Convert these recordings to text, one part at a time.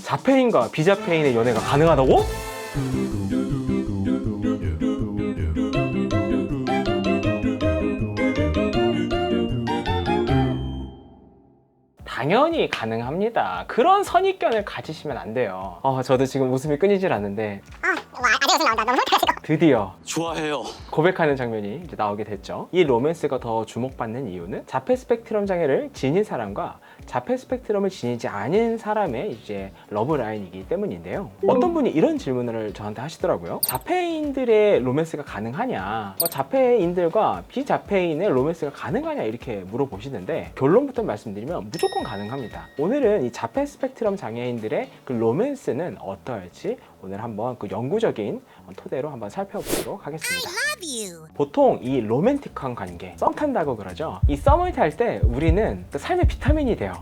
자폐인과 비자폐인의 연애가 가능하다고? 당연히 가능합니다. 그런 선입견을 가지시면 안 돼요. 저도 지금 웃음이 끊이질 않는데 아직 웃음 나온다. 너무 못해가지고. 드디어 좋아해요. 고백하는 장면이 이제 나오게 됐죠. 이 로맨스가 더 주목받는 이유는 자폐 스펙트럼 장애를 지닌 사람과 자폐 스펙트럼을 지니지 않은 사람의 이제 러브라인이기 때문인데요. 어떤 분이 이런 질문을 저한테 하시더라고요. 자폐인들의 로맨스가 가능하냐, 자폐인들과 비자폐인의 로맨스가 가능하냐 이렇게 물어보시는데, 결론부터 말씀드리면 무조건 가능합니다. 오늘은 이 자폐 스펙트럼 장애인들의 그 로맨스는 어떠할지 오늘 한번 그 영구적인 토대로 한번 살펴보도록 하겠습니다. 보통 이 로맨틱한 관계, 썸 탄다고 그러죠. 이 썸을 탈 때 우리는 그 삶의 비타민이 돼요.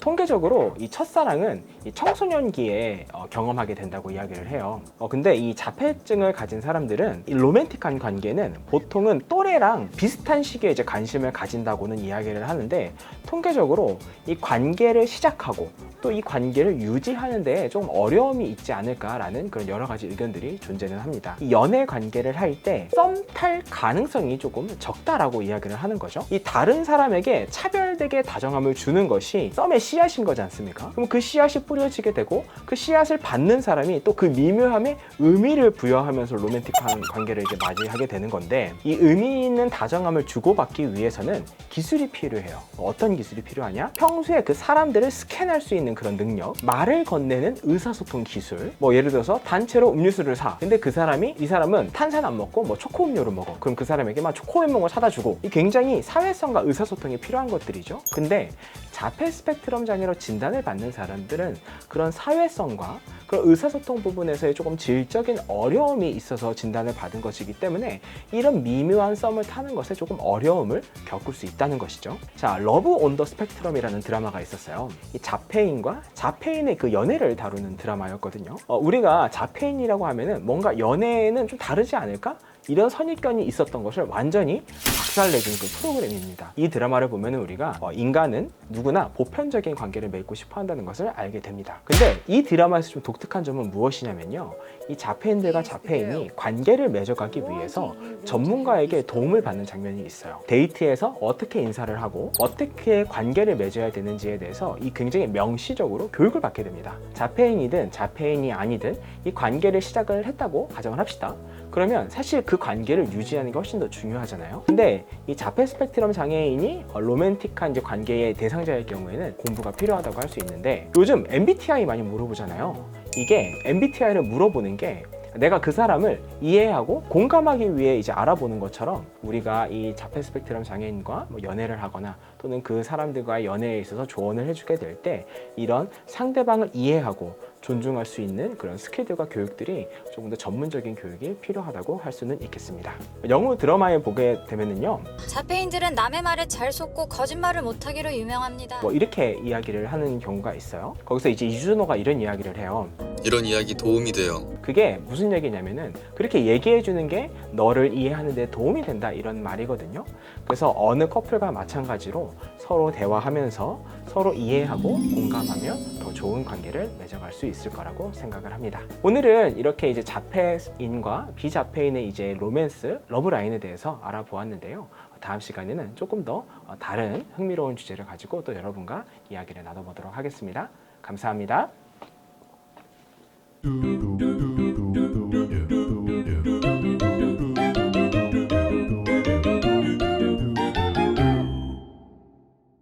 통계적으로 이 첫사랑은 이 청소년기에 경험하게 된다고 이야기를 해요. 근데 이 자폐증을 가진 사람들은 이 로맨틱한 관계는 보통은 또래랑 비슷한 시기에 이제 관심을 가진다고는 이야기를 하는데, 통계적으로 이 관계를 시작하고 또 이 관계를 유지하는 데 좀 어려움이 있지 않을까라는 그런 여러 가지 의견들이 존재는 합니다. 이 연애 관계를 할 때 썸 탈 가능성이 조금 적다라고 이야기를 하는 거죠. 이 다른 사람에게 차별되게 다정함을 주는 것이 썸의 씨앗인 거지 않습니까? 그럼 그 씨앗이 뿌려지게 되고 그 씨앗을 받는 사람이 또 그 미묘함에 의미를 부여하면서 로맨틱한 관계를 이제 맞이하게 되는 건데, 이 의미 있는 다정함을 주고받기 위해서는 기술이 필요해요. 어떤 기술이 필요하냐? 평소에 그 사람들을 스캔할 수 있는 그런 능력, 말을 건네는 의사소통 기술. 예를 들어서 단체로 음료수를 사. 근데 이 사람은 탄산 안 먹고 초코 음료를 먹어. 그럼 그 사람에게 초코 햄버거 사다 주고. 이 굉장히 사회성과 의사소통이 필요한 것들이죠. 근데 자폐 스펙트럼 장애로 진단을 받는 사람들은 그런 사회성과 그런 의사소통 부분에서의 조금 질적인 어려움이 있어서 진단을 받은 것이기 때문에 이런 미묘한 썸을 타는 것에 조금 어려움을 겪을 수 있다는 것이죠. 자, 러브 온 더 스펙트럼이라는 드라마가 있었어요. 이 자폐인과 자폐인의 그 연애를 다루는 드라마였거든요. 우리가 자폐인이라고 하면은 뭔가 연애는 좀 다르지 않을까? 이런 선입견이 있었던 것을 완전히 박살내준 그 프로그램입니다. 이 드라마를 보면은 우리가 인간은 누구나 보편적인 관계를 맺고 싶어 한다는 것을 알게 됩니다. 근데 이 드라마에서 좀 독특한 점은 무엇이냐면요, 이 자폐인들과 자폐인이 관계를 맺어가기 위해서 전문가에게 도움을 받는 장면이 있어요. 데이트에서 어떻게 인사를 하고 어떻게 관계를 맺어야 되는지에 대해서 이 굉장히 명시적으로 교육을 받게 됩니다. 자폐인이든 자폐인이 아니든 이 관계를 시작을 했다고 가정을 합시다. 그러면 사실 그 관계를 유지하는 게 훨씬 더 중요하잖아요. 근데 이 자폐 스펙트럼 장애인이 로맨틱한 이제 관계의 대상자일 경우에는 공부가 필요하다고 할 수 있는데, 요즘 MBTI 많이 물어보잖아요. 이게 MBTI를 물어보는 게 내가 그 사람을 이해하고 공감하기 위해 이제 알아보는 것처럼, 우리가 이 자폐 스펙트럼 장애인과 연애를 하거나 또는 그 사람들과의 연애에 있어서 조언을 해주게 될 때 이런 상대방을 이해하고 존중할 수 있는 그런 스킬들과 교육들이 조금 더 전문적인 교육이 필요하다고 할 수는 있겠습니다. 영어 드라마에 보게 되면은요, 자폐인들은 남의 말에 잘 속고 거짓말을 못하기로 유명합니다. 이렇게 이야기를 하는 경우가 있어요. 거기서 이제 이준호가 이런 이야기를 해요. 이런 이야기 도움이 돼요. 그게 무슨 얘기냐면은, 그렇게 얘기해 주는 게 너를 이해하는 데 도움이 된다 이런 말이거든요. 그래서 어느 커플과 마찬가지로 서로 대화하면서 서로 이해하고 공감하며 더 좋은 관계를 맺어갈 수 있을 거라고 생각을 합니다. 오늘은 이렇게 이제 자폐인과 비자폐인의 이제 로맨스, 러브라인에 대해서 알아보았는데요. 다음 시간에는 조금 더 다른 흥미로운 주제를 가지고 또 여러분과 이야기를 나눠보도록 하겠습니다. 감사합니다. do do